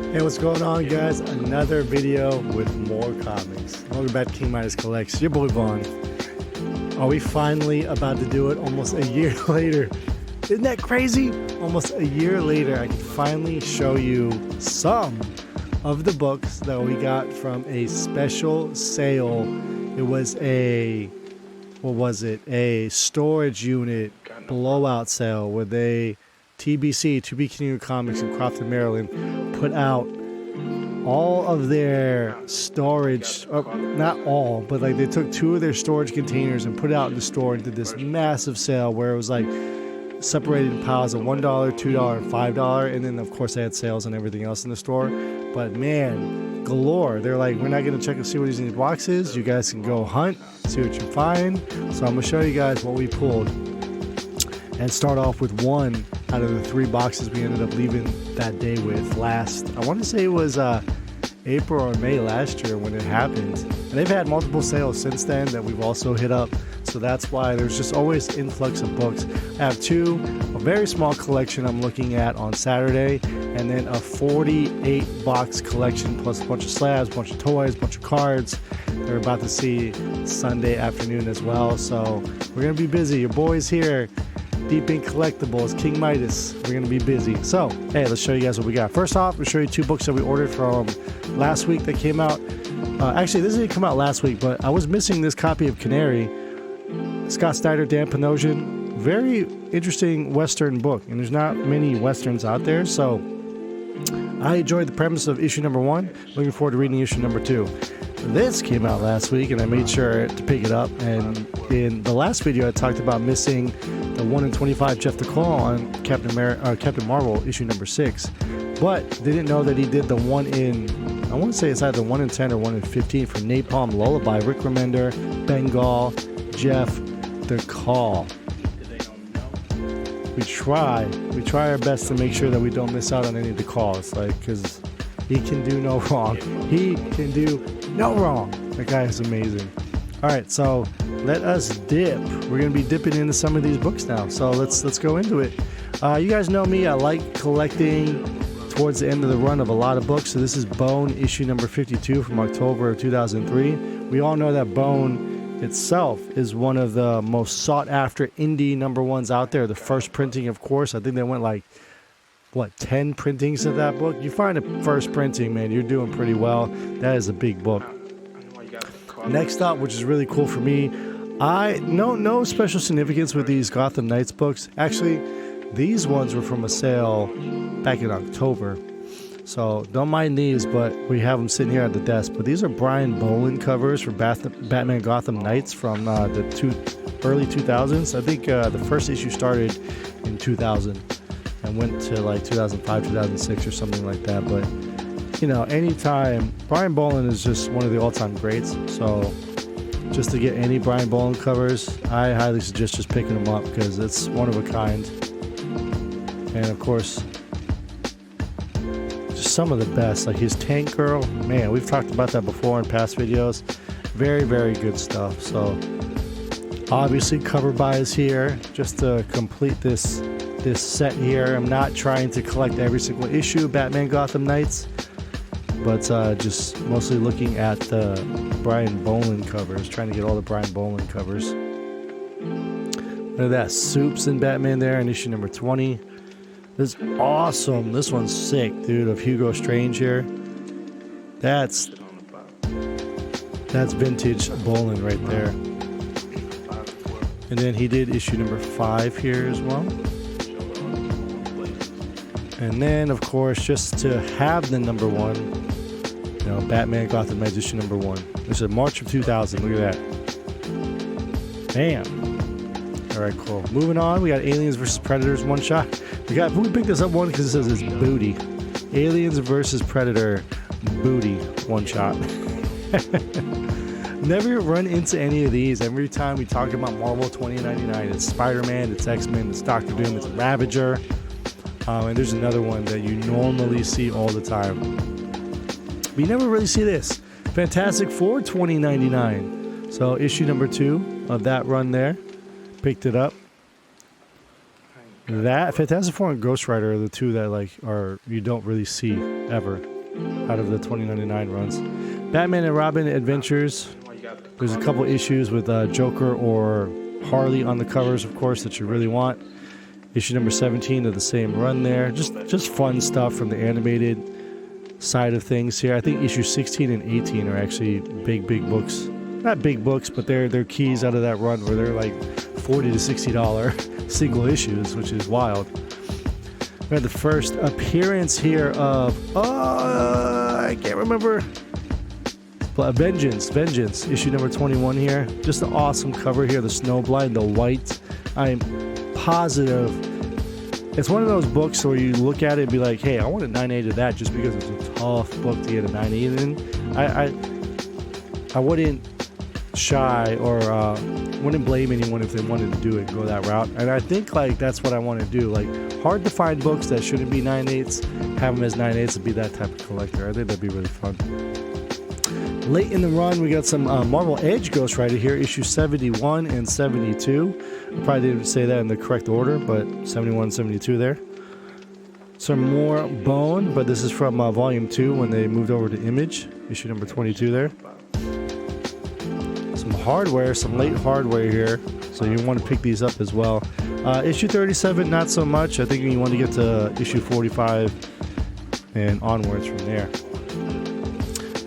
Hey, what's going on, guys? Another video with more comics. Welcome back to King Midas Collects. Your boy Vaughn. Are we finally about to do it almost a year later? Isn't that crazy? Almost a year later, I can finally show you some of the books that we got from a special sale. It was a, what was it? A storage unit blowout sale where they, TBC, To Be Continued Comics in Crofton, Maryland, put out all of their storage, not all, but like they took two of their storage containers and put it out in the store and did this massive sale where it was like separated in piles of $1, $2, and $5, and then of course they had sales and everything else in the store. But man, galore. They're like, we're not going to check and see what is in these boxes. You guys can go hunt, see what you find. So I'm going to show you guys what we pulled and start off with one out of the three boxes we ended up leaving that day with last. I want to say it was April or May last year when it happened. And they've had multiple sales since then that we've also hit up. So that's why there's just always influx of books. I have a very small collection I'm looking at on Saturday, and then a 48 box collection plus a bunch of slabs, a bunch of toys, a bunch of cards. They're about to see Sunday afternoon as well. So we're going to be busy. Your boy's here. Deep in collectibles, King Midas. We're going to be busy. So, hey, let's show you guys what we got. First off, we'll show you two books that we ordered from last week that came out. Actually, this didn't come out last week, but I was missing this copy of Canary. Scott Snyder, Dan Panosian. Very interesting Western book, and there's not many Westerns out there, so I enjoyed the premise of issue number 1. Looking forward to reading issue number 2. This came out last week, and I made sure to pick it up. And in the last video, I talked about missing the 1 in 25 Jeff DeClaw on Captain Marvel issue number 6, but didn't know that he did the 1 in, I want to say it's either 1 in 10 or 1 in 15 for Napalm Lullaby, Rick Remender, Bengal, Jeff DeClaw. We try our best to make sure that we don't miss out on any of the calls, like, because he can do no wrong. He can do no wrong. That guy is amazing. All right, so let us dip. We're gonna be dipping into some of these books now. So let's go into it. You guys know me. I like collecting towards the end of the run of a lot of books. So this is Bone issue number 52 from October of 2003. We all know that Bone itself is one of the most sought after indie number ones out there. The first printing, of course. I think they went like, what, 10 printings of that book? You find a first printing, man, you're doing pretty well. That is a big book. Next up, which is really cool for me, no special significance with these Gotham Knights books. Actually, these ones were from a sale back in October, so don't mind these, but we have them sitting here at the desk. But these are Brian Boland covers for Batman Gotham Knights from the early 2000s. I think the first issue started in 2000 and went to like 2005, 2006 or something like that. But you know, anytime, Brian Boland is just one of the all-time greats. So just to get any Brian Boland covers, I highly suggest just picking them up because it's one of a kind. And of course, just some of the best, like his Tank Girl. Man, we've talked about that before in past videos. Very, very good stuff. So obviously Cover By is here just to complete this set here. I'm not trying to collect every single issue of Batman Gotham Knights, but just mostly looking at the Brian Boland covers, trying to get all the Brian Boland covers. Look at that, Soups and Batman there in issue number 20. This is awesome. This one's sick, dude, of Hugo Strange here. That's vintage Boland right there. And then he did issue number 5 here as well. And then, of course, just to have the number 1, you know, Batman Gotham Knights issue number 1. This is March of 2000. Look at that. Bam. All right, cool. Moving on, we got Aliens vs. Predators one shot. We picked this up one because it says it's booty. Aliens vs. Predator booty one shot. Never run into any of these. Every time we talk about Marvel 2099, it's Spider-Man, it's X-Men, it's Doctor Doom, it's Ravager. And there's another one that you normally see all the time, but you never really see this. Fantastic Four 2099. So issue number 2 of that run there. Picked it up. That Fantastic Four and Ghost Rider are the two that like are you don't really see ever out of the 2099 runs. Batman and Robin Adventures. There's a couple issues with Joker or Harley on the covers, of course, that you really want. Issue number 17 of the same run there. Just fun stuff from the animated side of things here. I think issue 16 and 18 are actually big books. Not big books, but they're keys out of that run where they're like $40 to $60 single issues, which is wild. We had the first appearance here of I can't remember. Vengeance, issue number 21 here. Just an awesome cover here. The Snowblind, the white. I'm positive it's one of those books where you look at it and be like, hey, I want a 9.8 of that just because it's a tough book to get a 9.8 in. I wouldn't shy or wouldn't blame anyone if they wanted to do it and go that route. And I think like that's what I want to do. Like hard to find books that shouldn't be 9.8s, have them as 9.8s and be that type of collector. I think that'd be really fun. Late in the run, we got some Marvel Edge Ghost Rider here, issue 71 and 72. I probably didn't say that in the correct order, but 71 and 72 there. Some more Bone, but this is from volume 2 when they moved over to Image, issue number 22 there. Some hardware, some late hardware here, so you want to pick these up as well. Issue 37, not so much. I think you want to get to issue 45 and onwards from there.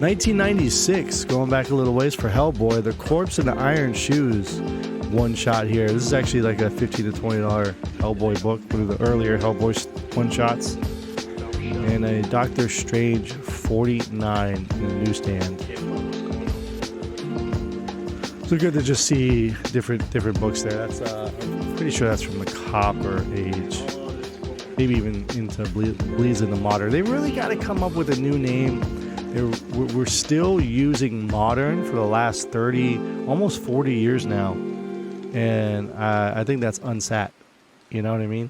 1996, going back a little ways for Hellboy, The Corpse and the Iron Shoes one shot here. This is actually like a $15 to $20 Hellboy book, one of the earlier Hellboy one shots. And a Doctor Strange 49 in the newsstand. So good to just see different books there. That's I'm pretty sure that's from the Copper Age. Maybe even into Bleeds in the Modern. They really got to come up with a new name. We're still using modern for the last 30, almost 40 years now. And I think that's unsat. You know what I mean?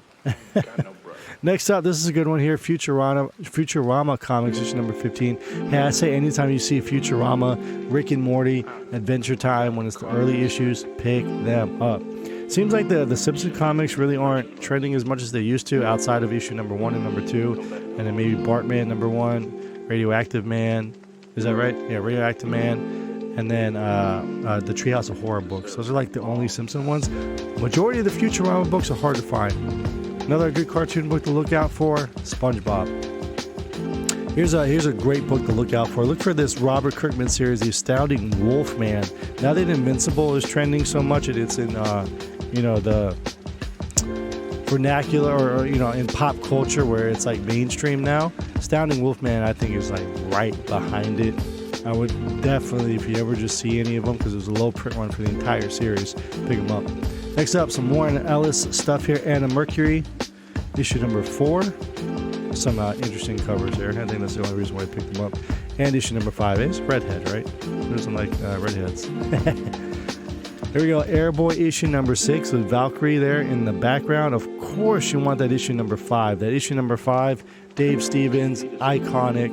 Next up, this is a good one here. Futurama Comics, issue number 15. Hey, I say anytime you see Futurama, Rick and Morty, Adventure Time, when it's the early issues, pick them up. Seems like the Simpson comics really aren't trending as much as they used to outside of issue number 1 and number 2. And then maybe Bartman number 1. Radioactive Man, is that right? Yeah, Radioactive Man, and then the Treehouse of Horror books. Those are like the only Simpson ones. Majority of the Futurama books are hard to find. Another good cartoon book to look out for, SpongeBob. Here's a great book to look out for. Look for this Robert Kirkman series, The Astounding Wolfman. Now that Invincible is trending so much, it's in the vernacular or in pop culture where it's like mainstream now. Astounding Wolfman, I think, is like right behind it. I would definitely, if you ever just see any of them, because it was a low print one for the entire series, pick them up. Next up, some more Anna Ellis stuff here. Anna Mercury, issue number 4. Some interesting covers there. I think that's the only reason why I picked them up. And issue number 5 is Redhead, right? Who doesn't like redheads? Here we go, Airboy issue number 6 with Valkyrie there in the background. Of course you want that issue number 5. That issue number 5, Dave Stevens, iconic,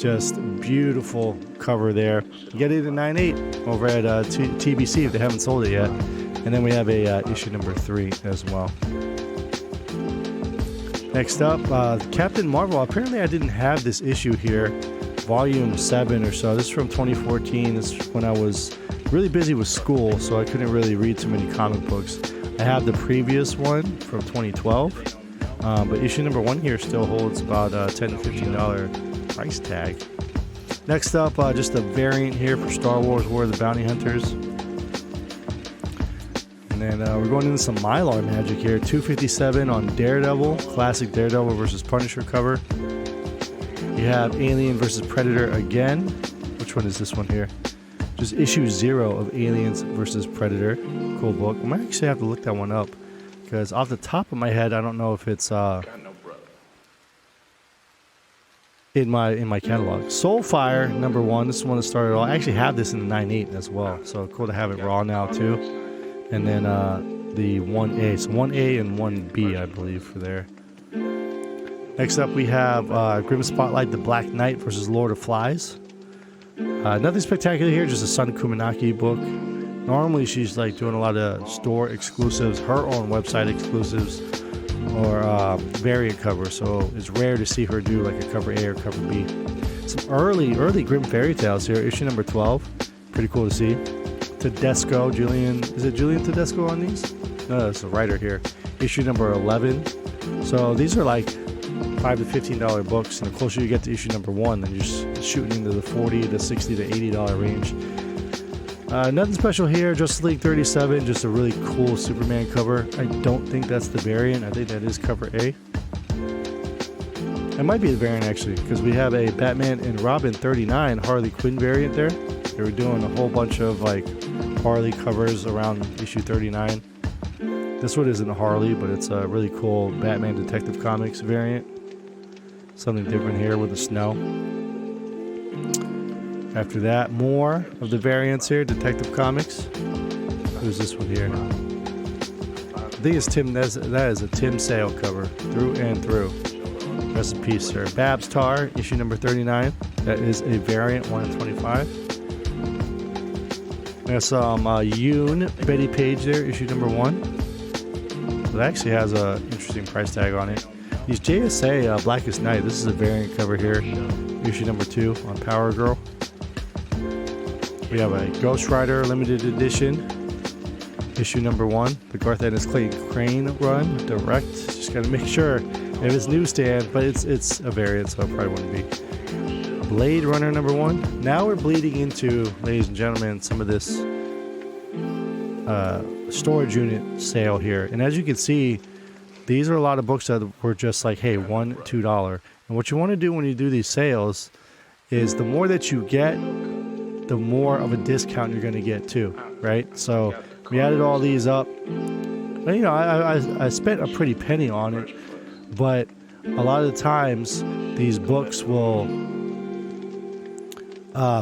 just beautiful cover there. You get it at 9.8 over at TBC if they haven't sold it yet. And then we have a issue number 3 as well. Next up, Captain Marvel. Apparently I didn't have this issue here, volume 7 or so. This is from 2014. This is when I was really busy with school, so I couldn't really read too many comic books. I have the previous one from 2012, but issue number 1 here still holds about $10 to $15 price tag. Next up, just a variant here for Star Wars War of the Bounty Hunters. And then we're going into some Mylar magic here. 257 on Daredevil, classic Daredevil versus Punisher cover. You have Alien versus Predator again. Which one is this one here? Just issue 0 of Aliens versus Predator. Cool book. I might actually have to look that one up because off the top of my head, I don't know if it's in my catalog. Soulfire number 1. This is one that started all. I actually have this in the 9.8 as well, so cool to have it raw now too. And then the 1A, so 1A and 1B, I believe, for there. Next up, we have Grim Spotlight, The Black Knight versus Lord of Flies. Nothing spectacular here, just a Sun Kumanaki book. Normally she's like doing a lot of store exclusives, her own website exclusives, or variant cover, so it's rare to see her do like a cover A or cover B. Some early Grimm fairy tales here, issue number 12. Pretty cool to see. Tedesco, Julian, is it Julian Tedesco on these? No, it's a writer here. Issue number 11. So these are like $5 to $15 books, and the closer you get to issue number 1, then you're just shooting into the $40 to $60 to $80 range. Nothing special here, Justice League 37, just a really cool Superman cover. I don't think that's the variant, I think that is cover A. It might be the variant actually, because we have a Batman and Robin 39 Harley Quinn variant there. They were doing a whole bunch of like Harley covers around issue 39. This one isn't a Harley, but it's a really cool Batman Detective Comics variant. Something different here with the snow. After that, more of the variants here, Detective Comics. Who's this one here? I think it's Tim. That is a Tim Sale cover, through and through. Rest in peace, sir. Babs Tarr, issue number 39. That is a variant, 1 in 25. There's some Yoon, Betty Page there, issue number 1. So it actually has a interesting price tag on it. These JSA Blackest Night. This is a variant cover here, issue number 2 on Power Girl. We have a Ghost Rider limited edition, issue number 1. The Garth Ennis Clayton Crane run, direct. Just gotta make sure if it's newsstand, but it's a variant, so it probably wouldn't be. Blade Runner number 1. Now we're bleeding into, ladies and gentlemen, some of this storage unit sale here. And as you can see, these are a lot of books that were just like, hey, $1, $2. And what you want to do when you do these sales is the more that you get, the more of a discount you're going to get too, right? So we added all these up. And, you know, I spent a pretty penny on it, but a lot of the times these books will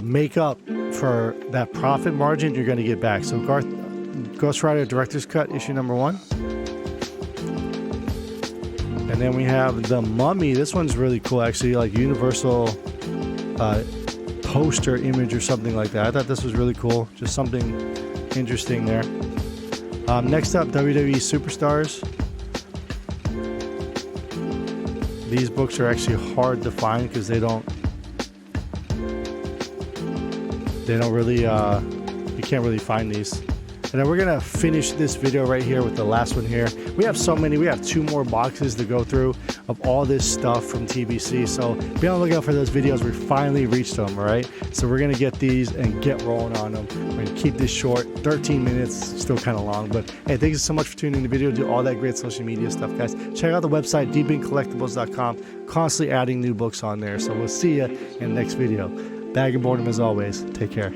make up for that profit margin you're going to get back. So Ghost Rider Director's Cut, issue number 1. And then we have The Mummy. This one's really cool, actually, like Universal poster image or something like that. I thought this was really cool. Just something interesting there. Next up, WWE Superstars. These books are actually hard to find because they don't really, you can't really find these. And then we're going to finish this video right here with the last one here. We have so many. We have 2 more boxes to go through of all this stuff from TBC. So be on the lookout for those videos. We finally reached them, all right? So we're going to get these and get rolling on them. We're going to keep this short, 13 minutes, still kind of long. But hey, thank you so much for tuning in the video. Do all that great social media stuff, guys. Check out the website, dbinkcollectibles.com. Constantly adding new books on there. So we'll see you in the next video. Bag and Boredom as always. Take care.